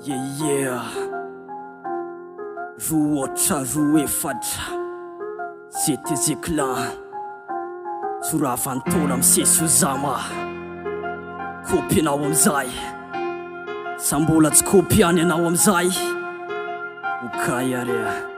Yeah. Ruotra ruefatra C'était ziklan Suravantora msesy zama Kopy anao amizay Sambola tsy kopy any anao amizay Okay are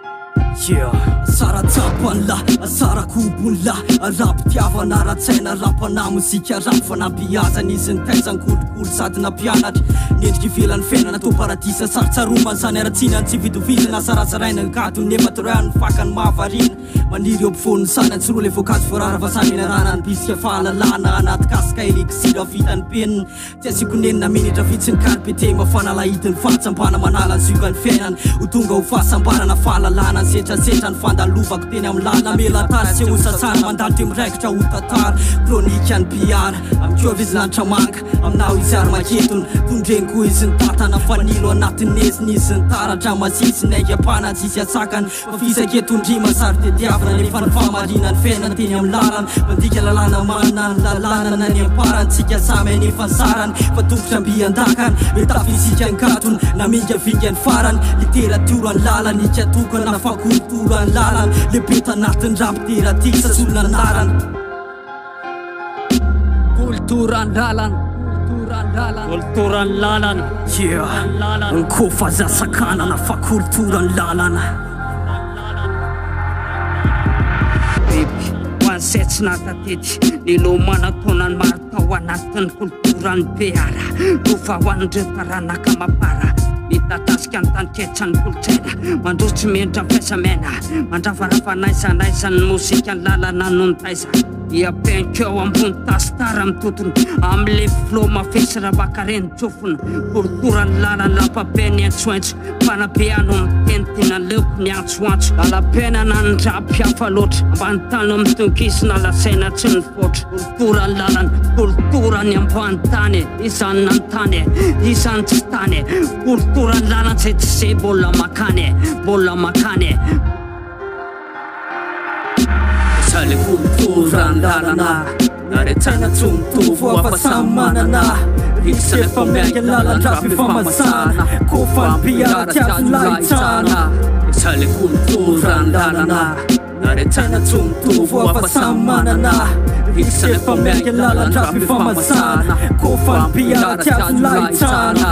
Yeah. Asara tapanla, asara kubunla Arap tiavana ratsaina rapana musika rap fanampiazana izy ny taizany kolokolo sady nampianatra nendriky ivelany fiainana to paradisa sarotsaroman zany aratsina tsy vidovizana saratsaraina gato nefa toroany fakany mahavarina maniry eo ampofoniny sana tsy roa le voankazo voararavasany enarana ny bisika fahalalana anaty kasika elixira vitany penina tsy asiko nenina minitra vitsy ny karpete mafana lahitiny fahatsambana manala ny zivany fiainana ho tonga ho fahasambarana fahalalana setrasetra ny fandalovako teny amin'ny lala melatara tsy ho sasana mandalo te miraikitra ho tatara kronika ny biara amiko avy izy lanitra manga aminao izy ary maketony tondreny koa izy ny tatana fanilo anatin'eziny izy ny taratra masisy naiky apana tsisy atsakany fa fisaketondrima sary tediavana nefa ny famarina ny fiainana teny amin'ny lalana mandika lalana manana ny lalana ny amparany tsika samy nefa ny sarany fa tongotra mbiandakany metafisika ny katony naminga vinga ny farany literatiora ny lalany ikatokana fakultura ny lalany lebeta anatin'ny rapiteratika sasolona anarany kultura ny lalany kultura ny lalany yeah ny kofazasakanana fa kultura ny lalana biby hoanysetsy natatety nilomana tonany maro tao anatin'ny kulturany beara nofa hoan'ireo taranaka mapara mitatasika ny tanketrany kolotsaina mandrotsy menitra mpiasamena mandrafarafanaizanaizany mozika ny lalana noho ny taiza iapenkeo ambony tasitara mitotony am'le flo mafesy ravakareny tsofony kulturany lalany lapapeny antsoaintso fanabeano mitenitena leoko ny antsoantso lalapenana ny rapy hafa loatra ambany tany amin'ny tonkisina lasaina tsy ny fotra kulturany lalany kulturany ambany tany izany nantany izany tsy tany kulturany lalany zay tsy zay bola makany Sale kultura ny lalana naretsaina tsy mitovy afa samy manana rikisy efa miainga lalan-drapy famasana kofa ny biara tiavy lahitsana Sale kultura ny lalana naretsaina tsy mitovy afa samy manana rikisy efa miainga lalan-drapy famasana kofa ny biara tiavy lahitsana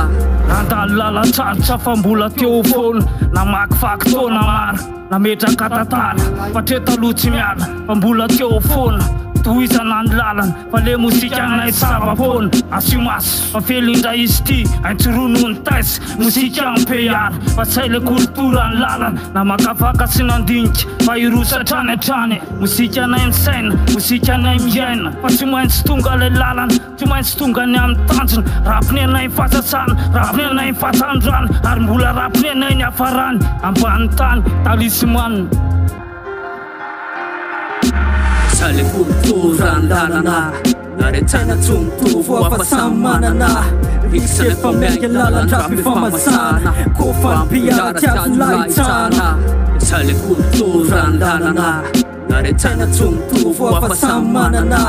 Nandalo lalan-tsarotra fa mbola teo foana namakivaky tona mara nametraka tatana fa tre taloha tsy miala fa mbola teo foana tohizana ny lalana fa le mozika anay savapoana asimasy fa felindra izy ty aintsorono ny taisy mozika ampeyara fa tsay le kultura ny lalana na makavaka sy nandinika fa irosatrany atrany mozika anay misaina mozika anay miaina fa tsy maintsy tonga le lalana tsy maintsy tonga ny amin'ny tanjona rapiny anay fasasana rapiny anay fatandrany ary mbola rapiny anay ny afarany ambany tany talisimana Sale kultura ny lalana naretsaina tsy mitovy afa samy manana rikisy efa miainga lalan-drapy famasana kofa ny biara tiavy lahitsana Sale kultura ny lalana naretsaina tsy mitovy afa samy manana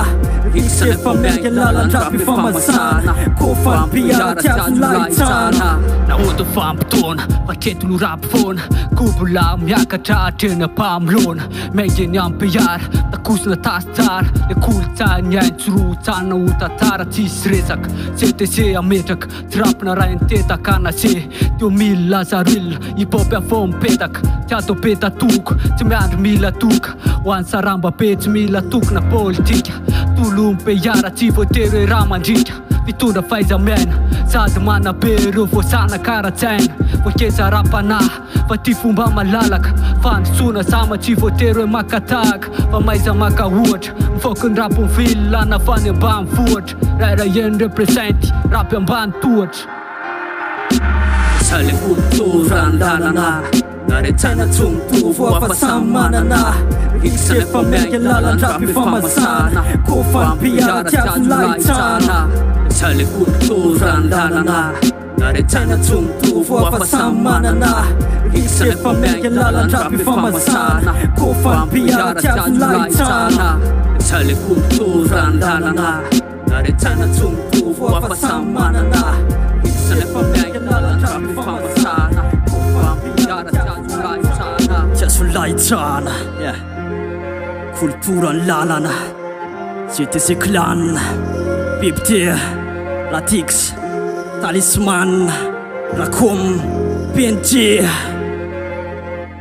rikisy efa miainga lalan-drapy famasana kofa ny biara tiavy lahitsana nahodo fampitona faketolo rapy foana kobola miakatra atrena mpamilona maingeny ampiara takosina tasy tsara le kolotsainy aintsorotsana ho tatara tsisy resaka ctc ametraka tsy rapina ray nitetaka anase teo mila lazarilla hipopy afo mipetaka tsy ato petatoko tsy miandro mila toka ho an'ny sarambabe tsy mila tokona politika tolompeara tsy voatery raha mandrika fitondra faizamiaina sady manabe ireo voasana karatsaina voakeza rapanahy fa ty fomba malalaka fandrotsona sama tsy voatery hoe makatahaka fa maiza maka ohatra mifoky ny rapo mivily lana fany ambany fohatra rairaeny representy rapy ambany tohatra Sale kultura ny lalana naretsaina tsy mitovy afa samy manana rikisy efa miainga lalan-drapy famasana kofa ny biara tiavy lahitsana Sale kultura ny lalana naretsaina tsy mitovy afa samy manana rikisy efa miainga lalan-drapy famasana kofa ny biara tiavy lahitsana Sale kultura ny lalana naretsaina tsy mitovy afa samy manana rikisy efa miainga lalan-drapy famasana laitsana kulturan lalana GTC clan Bibte Latix Talisman Rakom PNG